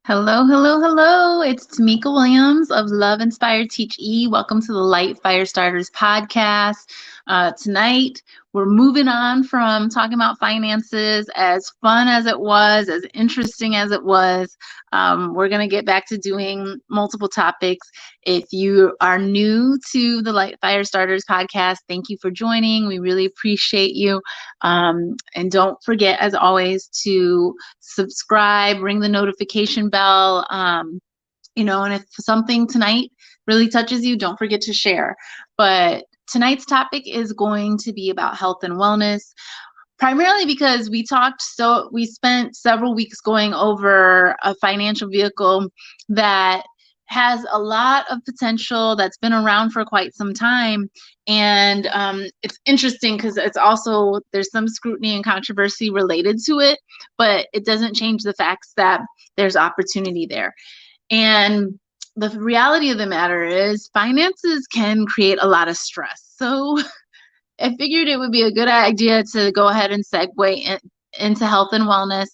Hello, hello, hello. It's TeMeka Williams of Love Inspired Teach E. Welcome to the LITE Firestarters podcast. Tonight, we're moving on from talking about finances, as fun as it was, as interesting as it was. We're going to get back to doing multiple topics. If you are new to the LITE Firestarters podcast, thank you for joining. We really appreciate you. And don't forget, as always, to subscribe, ring the notification bell, and if something tonight really touches you, don't forget to share. But tonight's topic is going to be about health and wellness, primarily because we spent several weeks going over a financial vehicle that has a lot of potential, that's been around for quite some time. And it's interesting because there's some scrutiny and controversy related to it, but it doesn't change the facts that there's opportunity there. And the reality of the matter is finances can create a lot of stress. So I figured it would be a good idea to go ahead and segue into health and wellness,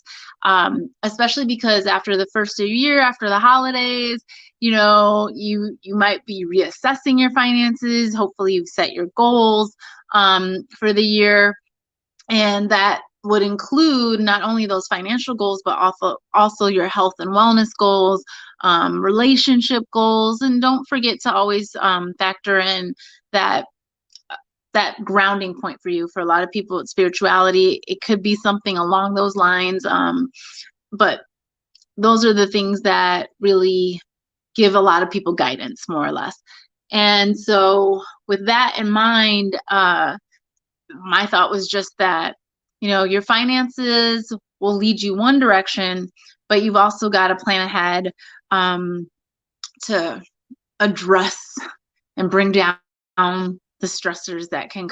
especially because after the first of the year, after the holidays, you might be reassessing your finances. Hopefully you've set your goals for the year, and that would include not only those financial goals, but also your health and wellness goals, relationship goals, and don't forget to always factor in that grounding point for you. For a lot of people, it's spirituality. It could be something along those lines, but those are the things that really give a lot of people guidance, more or less. And so with that in mind, my thought was just that, your finances will lead you one direction, but you've also got to plan ahead to address and bring down the stressors that can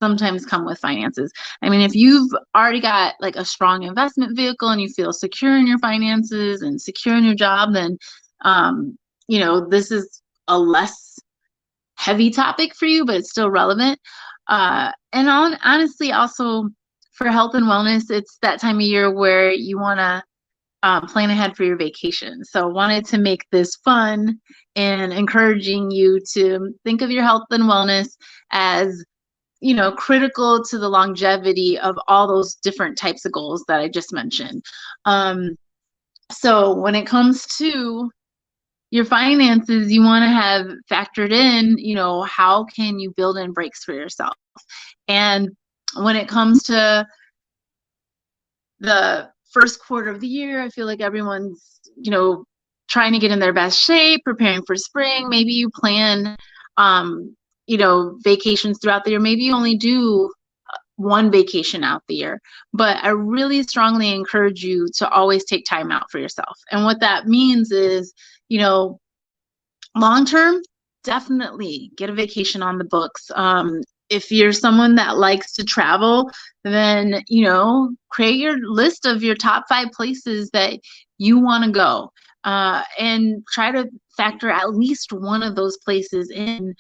sometimes come with finances. I mean, if you've already got like a strong investment vehicle and you feel secure in your finances and secure in your job, then this is a less heavy topic for you, but it's still relevant. Honestly, also for health and wellness, it's that time of year where you want to plan ahead for your vacation. So wanted to make this fun and encouraging you to think of your health and wellness as, critical to the longevity of all those different types of goals that I just mentioned. So when it comes to your finances, you want to have factored in, how can you build in breaks for yourself? And when it comes to the first quarter of the year, I feel like everyone's, trying to get in their best shape, preparing for spring. Maybe you plan, vacations throughout the year. Maybe you only do one vacation out the year, but I really strongly encourage you to always take time out for yourself. And what that means is, long term, definitely get a vacation on the books. If you're someone that likes to travel, then, create your list of your top 5 places that you want to go, and try to factor at least one of those places in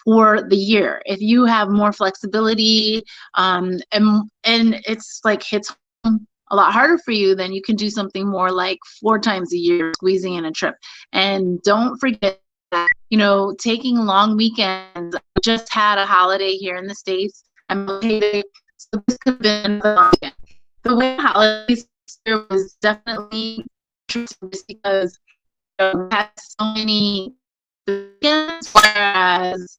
for the year. If you have more flexibility, and it's like hits home a lot harder for you, then you can do something more like 4 times a year, squeezing in a trip. And don't forget that, taking long weekends. I just had a holiday here in the States. I'm located, so this could have been the long weekend. The way holidays here was definitely interesting just because we had so many weekends, whereas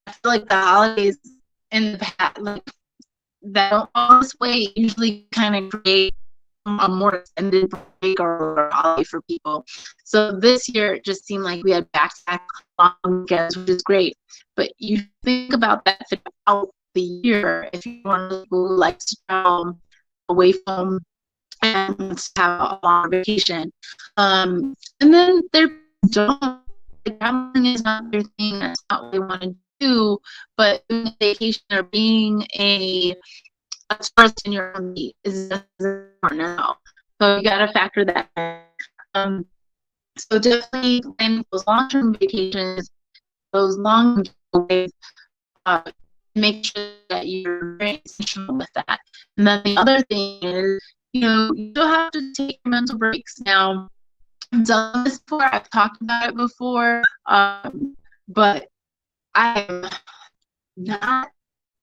I feel like the holidays in the past, like that don't always way, usually kind of create a more extended break or holiday for people. So this year it just seemed like we had back-to-back long weekends, which is great. But you think about that throughout the year. If you want to who likes to travel away from and wants to have a long vacation, and then they don't. Traveling is not their thing. That's not what they want to do. But doing a vacation or being a tourist in your own meat is important now. So you got to factor that in. So definitely planning those long-term vacations, those long days, make sure that you're very intentional with that. And then the other thing is, you still have to take your mental breaks. Now, I've done this before, I've talked about it before, but I am not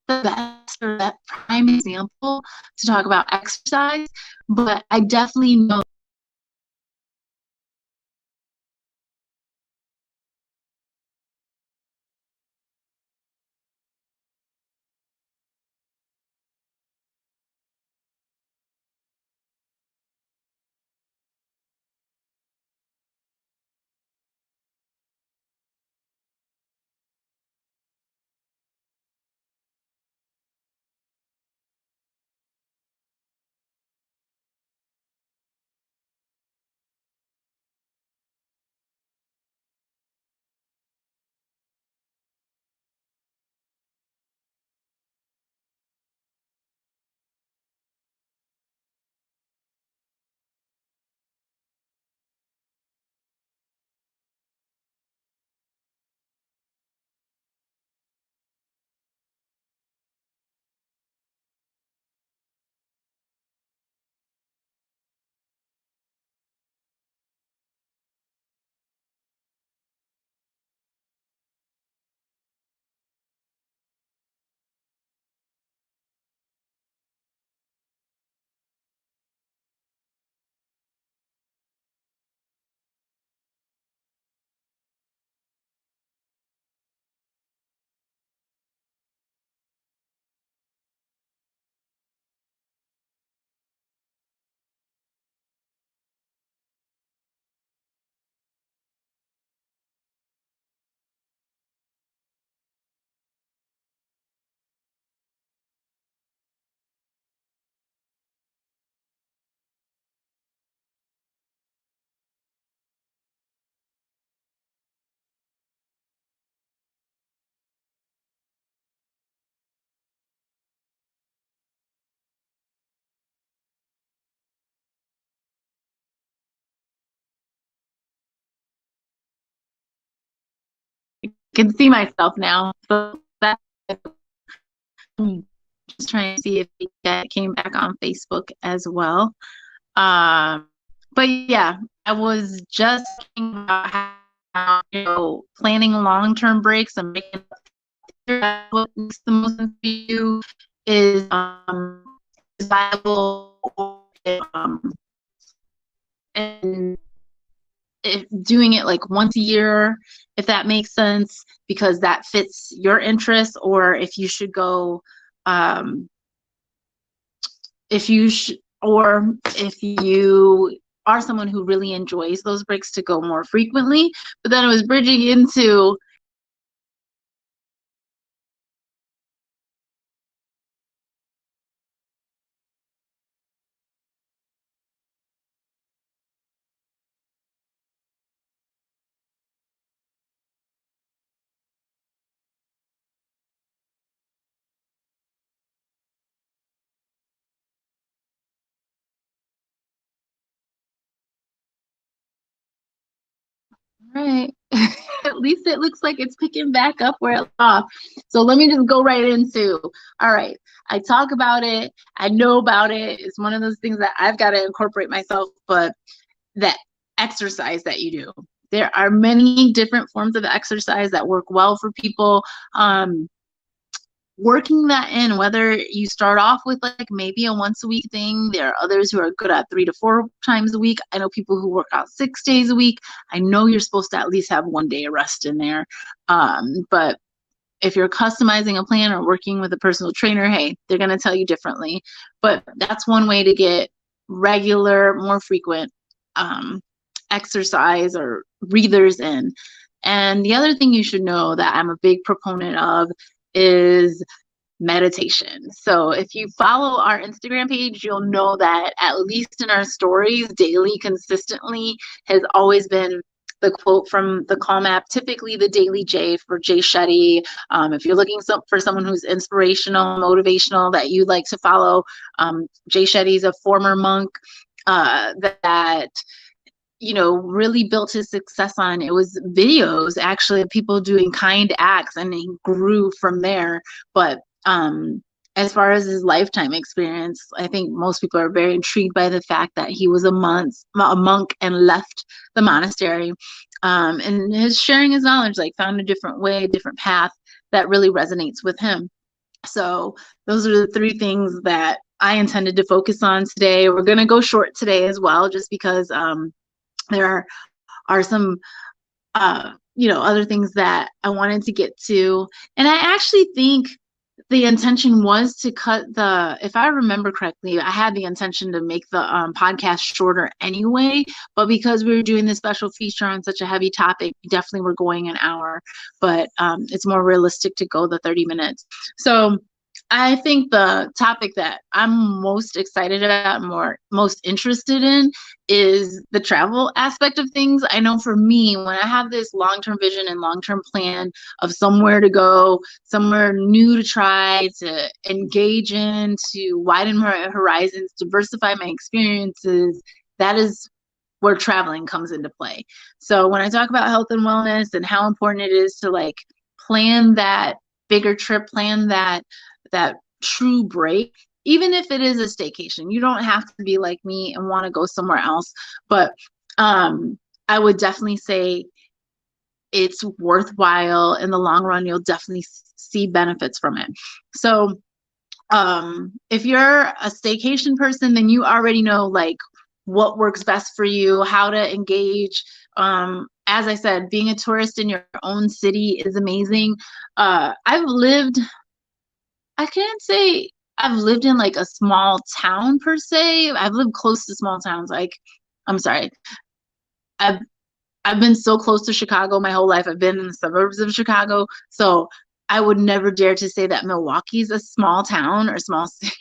the best or that prime example to talk about exercise, but I definitely know I can see myself now. So that I'm just trying to see if that came back on Facebook as well. Um, but yeah, I was just thinking about how, planning long-term breaks and making sure what makes the most sense for you is viable, and if doing it like once a year, if that makes sense, because that fits your interests, or if you should go, um, if you or if you are someone who really enjoys those breaks, to go more frequently. But then it was bridging into right. At least it looks like it's picking back up where it left off. So let me just go right into, all right, I talk about it, I know about it. It's one of those things that I've got to incorporate myself, but that exercise that you do. There are many different forms of exercise that work well for people. Working that in, whether you start off with like maybe a once a week thing. There are others who are good at 3 to 4 times a week. I know people who work out 6 days a week. I know you're supposed to at least have one day of rest in there. But if you're customizing a plan or working with a personal trainer, hey, they're going to tell you differently. But that's one way to get regular, more frequent exercise or breathers in. And the other thing you should know that I'm a big proponent of is meditation. So if you follow our Instagram page, you'll know that at least in our stories, daily, consistently has always been the quote from the Calm app, typically the Daily J for Jay Shetty. If you're looking for someone who's inspirational, motivational, that you'd like to follow, Jay Shetty's a former monk that really built his success on, it was videos actually of people doing kind acts, and he grew from there. But as far as his lifetime experience, I think most people are very intrigued by the fact that he was a monk and left the monastery. And his sharing his knowledge, like found a different way, a different path that really resonates with him. So those are the three things that I intended to focus on today. We're going to go short today as well, just because there are some other things that I wanted to get to. And I actually think the intention was to cut if I remember correctly, I had the intention to make the podcast shorter anyway, but because we were doing this special feature on such a heavy topic, we definitely were going an hour, but it's more realistic to go the 30 minutes. So I think the topic that I'm most excited about, most interested in, is the travel aspect of things. I know for me, when I have this long-term vision and long-term plan of somewhere to go, somewhere new to try, to engage in, to widen my horizons, diversify my experiences, that is where traveling comes into play. So when I talk about health and wellness and how important it is to like plan that bigger trip, plan that true break, even if it is a staycation, you don't have to be like me and want to go somewhere else, but I would definitely say it's worthwhile in the long run. You'll definitely see benefits from it. So if you're a staycation person, then you already know like what works best for you, how to engage. As I said, being a tourist in your own city is amazing. I can't say I've lived in like a small town per se. I've lived close to small towns. Like, I'm sorry. I've been so close to Chicago my whole life. I've been in the suburbs of Chicago. So I would never dare to say that Milwaukee's a small town or small city.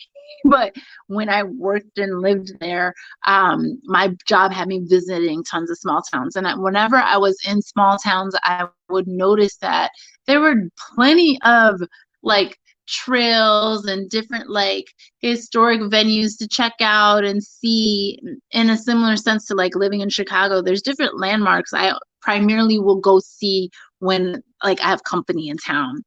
But when I worked and lived there, my job had me visiting tons of small towns. And whenever I was in small towns, I would notice that there were plenty of like trails and different like historic venues to check out and see, in a similar sense to like living in Chicago. There's different landmarks I primarily will go see when like I have company in town.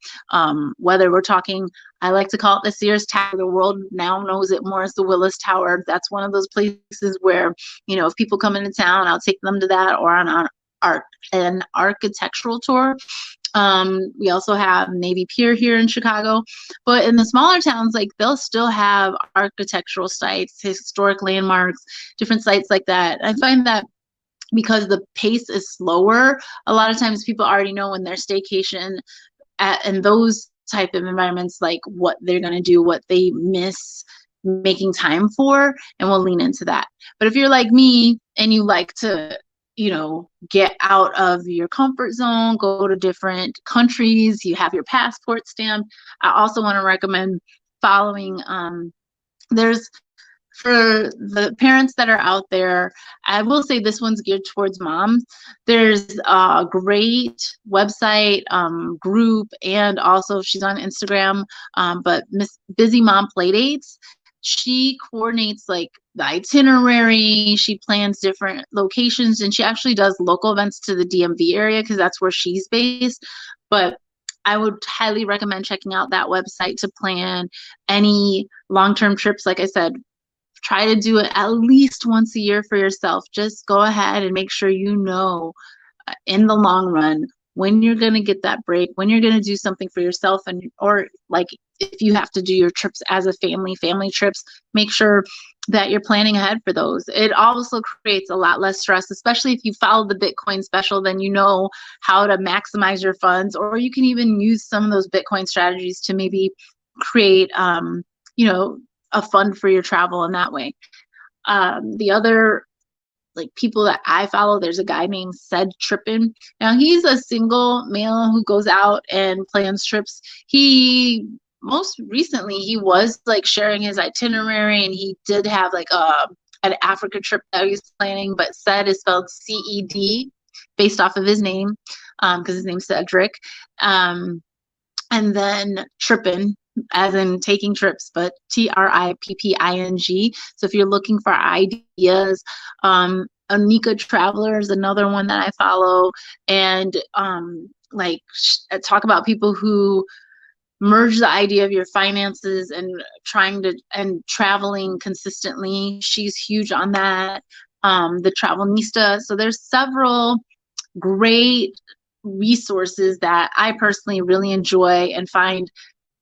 Whether we're talking, I like to call it the Sears Tower. The world now knows it more as the Willis Tower. That's one of those places where, you know, if people come into town, I'll take them to that, or on an architectural tour. We also have Navy Pier here in Chicago, but in the smaller towns, like they'll still have architectural sites, historic landmarks, different sites like that. I find that because the pace is slower, a lot of times people already know when they're staycation in those type of environments, like what they're going to do, what they miss making time for, and we'll lean into that. But if you're like me and you like to, you know, get out of your comfort zone, go to different countries, you have your passport stamped, I also want to recommend following, there's, for the parents that are out there, I will say this one's geared towards moms. There's a great website, group, and also she's on Instagram, but Miss Busy Mom Playdates. She coordinates like the itinerary, she plans different locations, and she actually does local events to the DMV area because that's where she's based. But I would highly recommend checking out that website to plan any long-term trips. Like I said, try to do it at least once a year for yourself. Just go ahead and make sure you know in the long run when you're going to get that break, when you're going to do something for yourself, and or like if you have to do your trips as a family trips, make sure that you're planning ahead for those. It also creates a lot less stress, especially if you follow the Bitcoin special, then you know how to maximize your funds, or you can even use some of those Bitcoin strategies to maybe create, you know, a fund for your travel in that way. The other like people that I follow, there's a guy named Said Trippin. Now he's a single male who goes out and plans trips. He most recently he was like sharing his itinerary, and he did have like an Africa trip that he was planning, but Said is spelled C-E-D based off of his name, because his name's Cedric. And then Trippin, as in taking trips, but Tripping. So if you're looking for ideas, Anika Traveler is another one that I follow, and like talk about people who merge the idea of your finances and traveling consistently. She's huge on that. The Travelnista. So there's several great resources that I personally really enjoy and find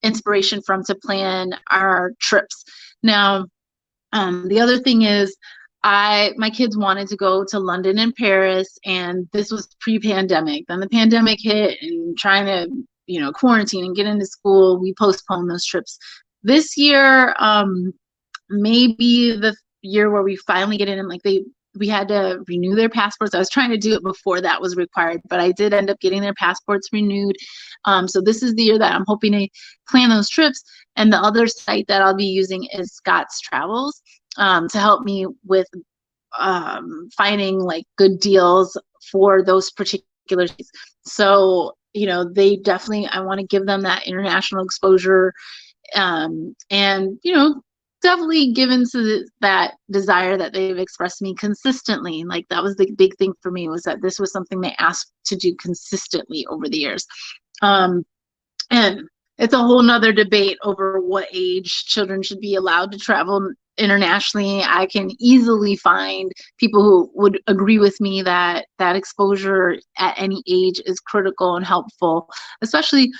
inspiration from to plan our trips. Now, the other thing is my kids wanted to go to London and Paris, and this was pre-pandemic. Then the pandemic hit, and trying to, quarantine and get into school, we postponed those trips. This year, maybe the year where we finally get in, and we had to renew their passports. I was trying to do it before that was required, but I did end up getting their passports renewed. So this is the year that I'm hoping to plan those trips. And the other site that I'll be using is Scott's Travels, to help me with finding like good deals for those particular things. So, they definitely, I want to give them that international exposure, and, definitely given to that desire that they've expressed me consistently. Like, that was the big thing for me, was that this was something they asked to do consistently over the years. And it's a whole nother debate over what age children should be allowed to travel internationally. I can easily find people who would agree with me that exposure at any age is critical and helpful, especially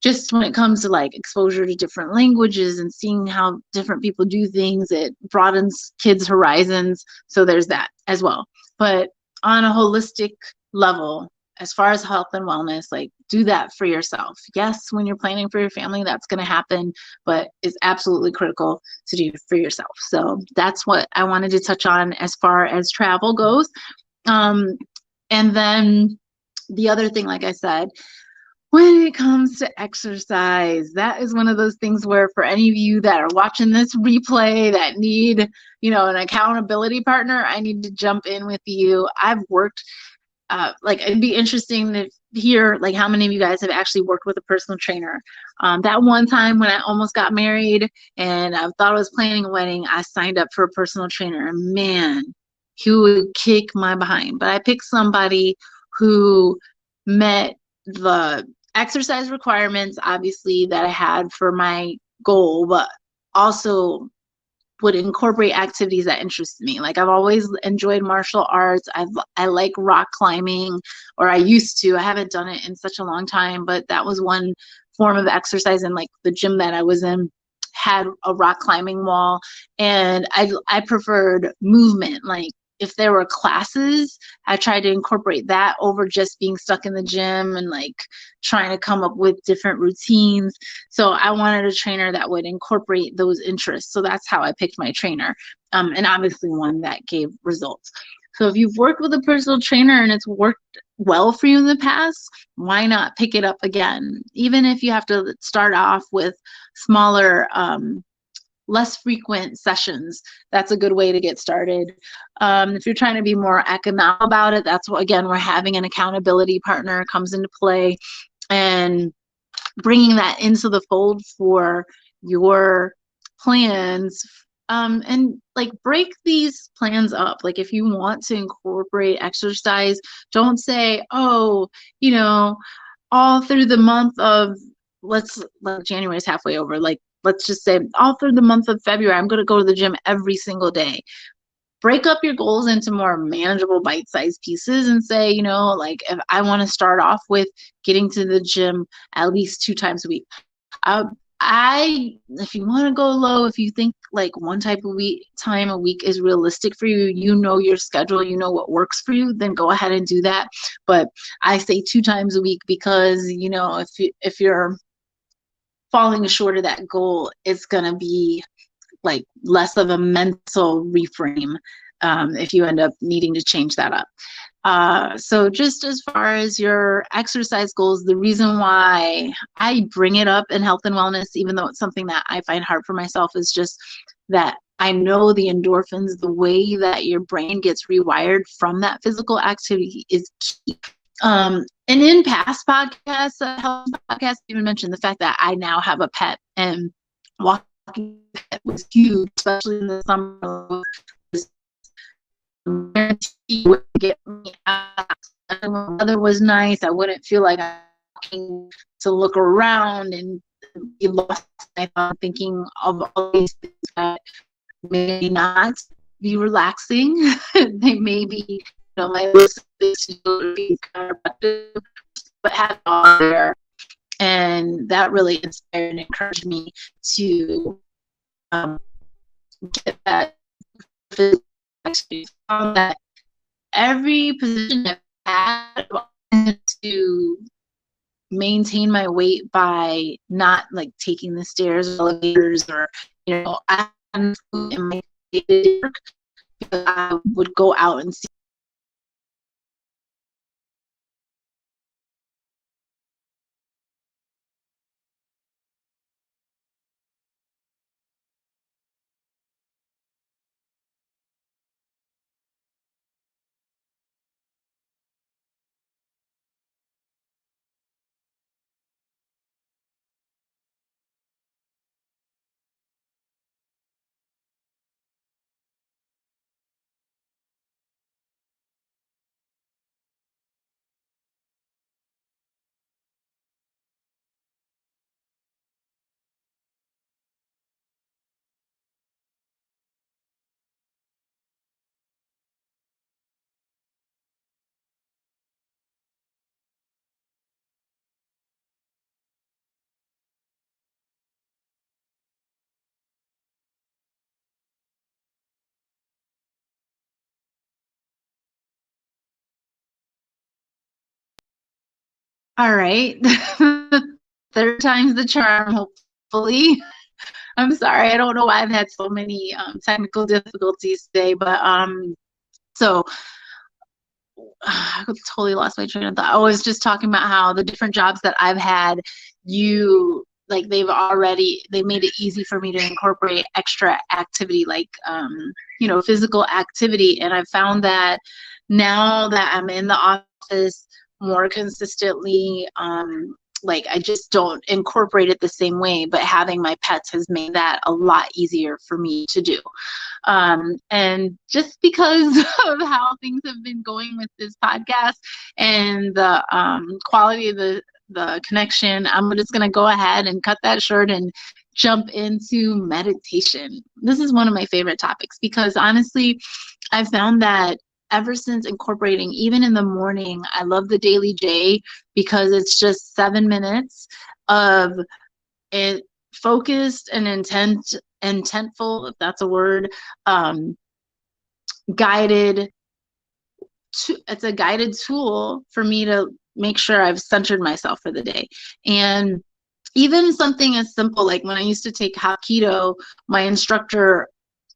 just when it comes to like exposure to different languages and seeing how different people do things. It broadens kids' horizons. So there's that as well. But on a holistic level, as far as health and wellness, like, do that for yourself. Yes, when you're planning for your family, that's going to happen, but it's absolutely critical to do for yourself. So that's what I wanted to touch on as far as travel goes. And then the other thing, like I said, when it comes to exercise, that is one of those things where, for any of you that are watching this replay that need, an accountability partner, I need to jump in with you. I've worked, it'd be interesting to hear like how many of you guys have actually worked with a personal trainer. That one time when I almost got married and I thought I was planning a wedding, I signed up for a personal trainer, and man, he would kick my behind. But I picked somebody who met the exercise requirements, obviously, that I had for my goal, but also would incorporate activities that interested me. Like, I've always enjoyed martial arts. I like rock climbing, or I used to. I haven't done it in such a long time, but that was one form of exercise. And like the gym that I was in had a rock climbing wall, and I preferred movement. Like, if there were classes, I tried to incorporate that over just being stuck in the gym and like trying to come up with different routines. So I wanted a trainer that would incorporate those interests. So that's how I picked my trainer, and obviously one that gave results. So if you've worked with a personal trainer and it's worked well for you in the past, why not pick it up again? Even if you have to start off with smaller, less frequent sessions, that's a good way to get started. If you're trying to be more economical about it, that's what, again, where having an accountability partner comes into play, and bringing that into the fold for your plans. And like, break these plans up. Like, if you want to incorporate exercise, don't say, oh, all through the month of, January is halfway over. Like, let's just say all through the month of February, I'm going to go to the gym every single day. Break up your goals into more manageable bite-sized pieces and say, like, if I want to start off with getting to the gym at least 2 times a week. If you want to go low, if you think like one time a week is realistic for you, your schedule, what works for you, then go ahead and do that. But I say 2 times a week because, if you're falling short of that goal, it's going to be like less of a mental reframe, if you end up needing to change that up. So just as far as your exercise goals, the reason why I bring it up in health and wellness, even though it's something that I find hard for myself, is just that I know the endorphins, the way that your brain gets rewired from that physical activity, is key. And in past podcasts, health podcasts, I even mentioned the fact that I now have a pet, and walking pet was huge, especially in the summer. Would get me out. When the weather was nice, I wouldn't feel like I'm walking to look around and be lost in my thought, thinking of all these things that may not be relaxing. They may be, my list of things to do or be counterproductive, but have it all there. And that really inspired and encouraged me to get that physical experience. That every position I've had to maintain my weight by not like taking the stairs or elevators, or I had food in my work because I would go out and see. All right. Third time's the charm, hopefully. I'm sorry. I don't know why I've had so many technical difficulties today, but so I totally lost my train of thought. I was just talking about how the different jobs that I've had, they made it easy for me to incorporate extra activity, like physical activity. And I've found that now that I'm in the office more consistently, I just don't incorporate it the same way, but having my pets has made that a lot easier for me to do. And just because of how things have been going with this podcast and the quality of the connection, I'm just going to go ahead and cut that short and jump into meditation. This is one of my favorite topics because honestly, I've found that ever since incorporating, even in the morning, I love the Daily J because it's just 7 minutes of it focused and intentful, if that's a word, it's a guided tool for me to make sure I've centered myself for the day. And even something as simple like when I used to take Hapkido, my instructor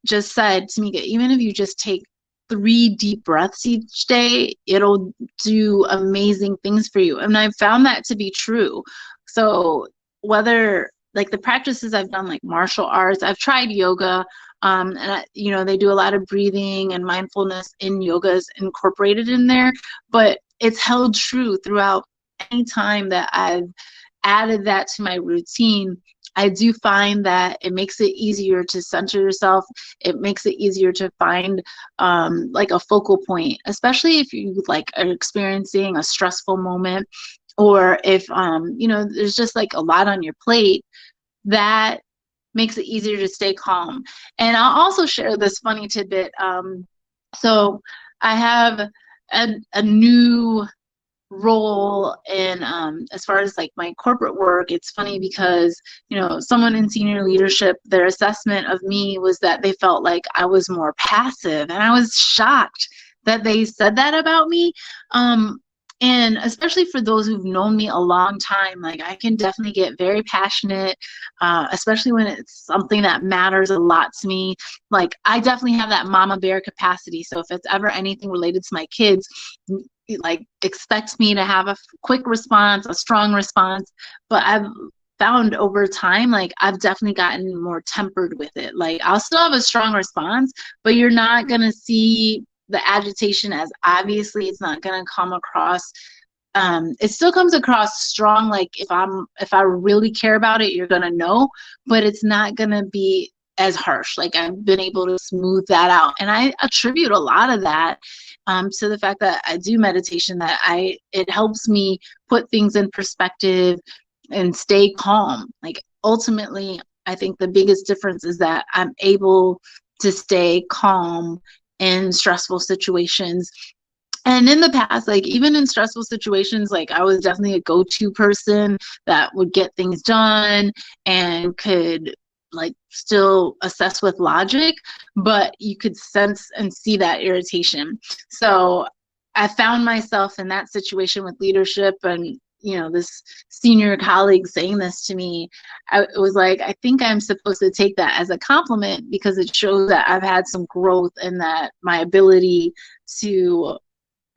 just said, Tamika, even if you just take 3 deep breaths each day, it'll do amazing things for you. And I've found that to be true. So whether like the practices I've done, like martial arts, I've tried yoga, and they do a lot of breathing and mindfulness in yogas incorporated in there, but it's held true throughout any time that I've added that to my routine. I do find that it makes it easier to center yourself. It makes it easier to find like a focal point, especially if you are experiencing a stressful moment, or if there's just like a lot on your plate. That makes it easier to stay calm. And I'll also share this funny tidbit. So I have a new role in as far as like my corporate work. It's funny because someone in senior leadership, their assessment of me was that they felt like I was more passive, and I was shocked that they said that about me. And especially for those who've known me a long time, like I can definitely get very passionate, especially when it's something that matters a lot to me. Like I definitely have that mama bear capacity. So if it's ever anything related to my kids, like expect me to have a quick response, a strong response. But I've found over time, like I've definitely gotten more tempered with it. Like I'll still have a strong response, but you're not going to see the agitation as obviously. It's not going to come across. It still comes across strong. Like if I really care about it, you're going to know, but it's not going to be as harsh. Like I've been able to smooth that out. And I attribute a lot of that to the fact that I do meditation, that it helps me put things in perspective, and stay calm. Like ultimately, I think the biggest difference is that I'm able to stay calm in stressful situations. And in the past, like even in stressful situations, like I was definitely a go-to person that would get things done and could like still assess with logic, but you could sense and see that irritation. So I found myself in that situation with leadership, and this senior colleague saying this to me. It was like, I think I'm supposed to take that as a compliment because it shows that I've had some growth and that my ability to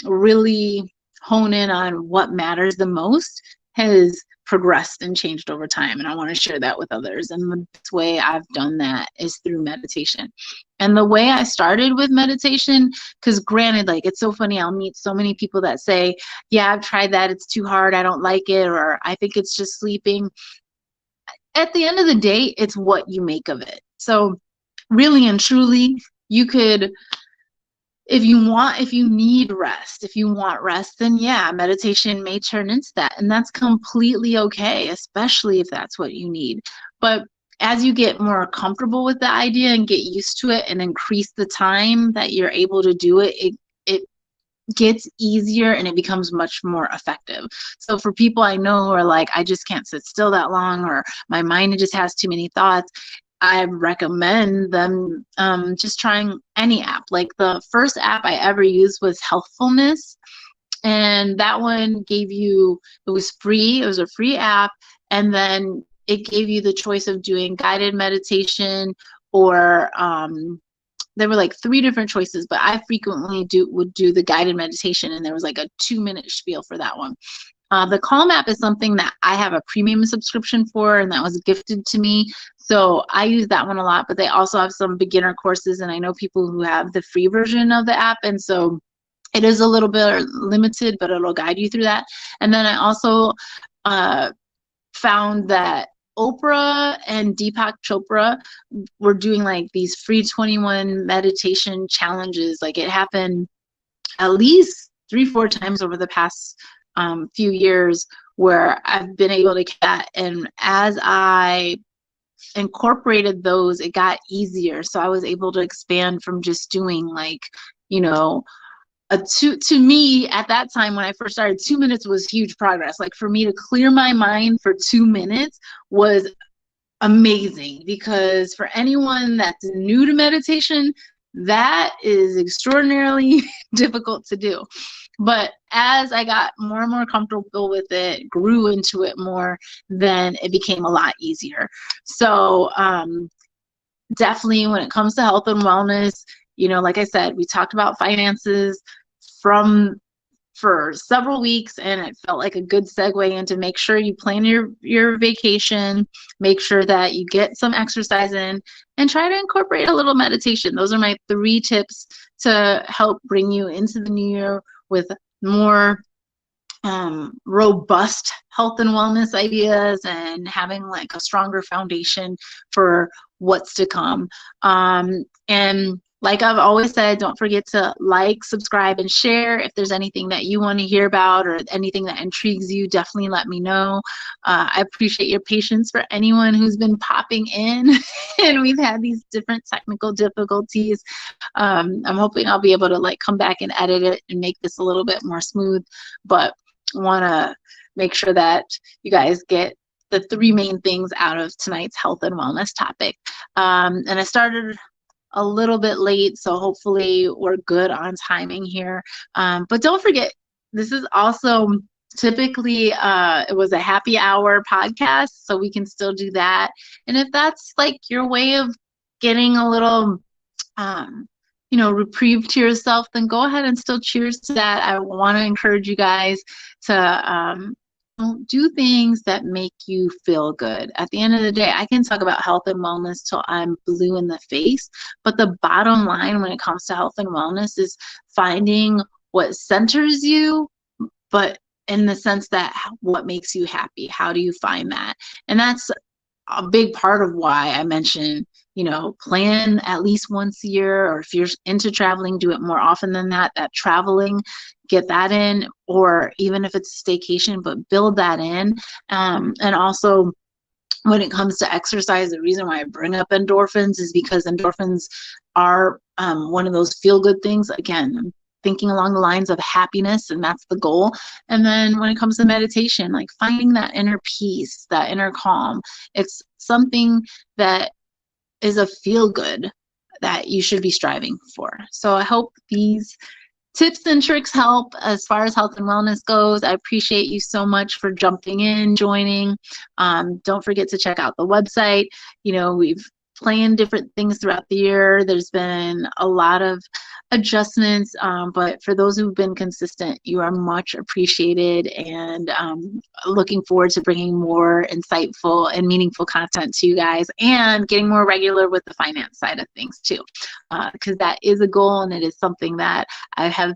really hone in on what matters the most has progressed and changed over time. And I want to share that with others. And the best way I've done that is through meditation. And the way I started with meditation, because granted, like it's so funny, I'll meet so many people that say, yeah, I've tried that, it's too hard, I don't like it, or I think it's just sleeping. At the end of the day, it's what you make of it. So really and truly, you could, if you need rest, if you want rest, then yeah, meditation may turn into that. And that's completely okay, especially if that's what you need. But as you get more comfortable with the idea and get used to it and increase the time that you're able to do it, it gets easier and it becomes much more effective. So for people I know who are like, I just can't sit still that long, or my mind just has too many thoughts, I recommend them just trying any app. Like the first app I ever used was Healthfulness, and that one gave you, it was free, it was a free app, and then it gave you the choice of doing guided meditation or there were like 3 different choices, but I frequently would do the guided meditation, and there was like a 2-minute spiel for that one. The Calm app is something that I have a premium subscription for, and that was gifted to me. So I use that one a lot, but they also have some beginner courses, and I know people who have the free version of the app. And so it is a little bit limited, but it'll guide you through that. And then I also found that Oprah and Deepak Chopra were doing like these free 21 meditation challenges. Like it happened at least 3-4 times over the past few years where I've been able to get that. And as I incorporated those, it got easier. So I was able to expand from just doing like, to me at that time when I first started, 2 minutes was huge progress. Like for me to clear my mind for 2 minutes was amazing, because for anyone that's new to meditation, that is extraordinarily difficult to do. But as I got more and more comfortable with it, grew into it more, then it became a lot easier. So definitely when it comes to health and wellness, like I said, we talked about finances for several weeks, and it felt like a good segue into make sure you plan your vacation, make sure that you get some exercise in, and try to incorporate a little meditation. Those are my 3 tips to help bring you into the new year with more robust health and wellness ideas and having like a stronger foundation for what's to come. And like I've always said, don't forget to like, subscribe, and share. If there's anything that you want to hear about or anything that intrigues you, definitely let me know. I appreciate your patience for anyone who's been popping in and we've had these different technical difficulties. I'm hoping I'll be able to like come back and edit it and make this a little bit more smooth, but want to make sure that you guys get the 3 main things out of tonight's health and wellness topic. And I started a little bit late, so hopefully we're good on timing here. But don't forget, this is also typically it was a happy hour podcast, so we can still do that. And if that's like your way of getting a little reprieve to yourself, then go ahead and still cheers to that. I want to encourage you guys to do things that make you feel good. At the end of the day, I can talk about health and wellness till I'm blue in the face, but the bottom line when it comes to health and wellness is finding what centers you, but in the sense that what makes you happy. How do you find that? And that's a big part of why I mentioned plan at least once a year, or if you're into traveling, do it more often than that. That traveling, get that in, or even if it's a staycation, but build that in. And also, when it comes to exercise, the reason why I bring up endorphins is because endorphins are one of those feel-good things. Again, I'm thinking along the lines of happiness, and that's the goal. And then when it comes to meditation, like finding that inner peace, that inner calm, it's something that is a feel-good that you should be striving for. So I hope these tips and tricks help as far as health and wellness goes. I appreciate you so much for jumping in, joining. Don't forget to check out the website. We've planned different things throughout the year. There's been a lot of adjustments, but for those who've been consistent, you are much appreciated, and looking forward to bringing more insightful and meaningful content to you guys, and getting more regular with the finance side of things too, because that is a goal, and it is something that I have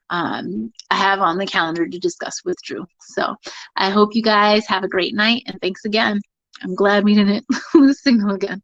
on the calendar to discuss with Drew. So I hope you guys have a great night, and thanks again. I'm glad we didn't lose signal again.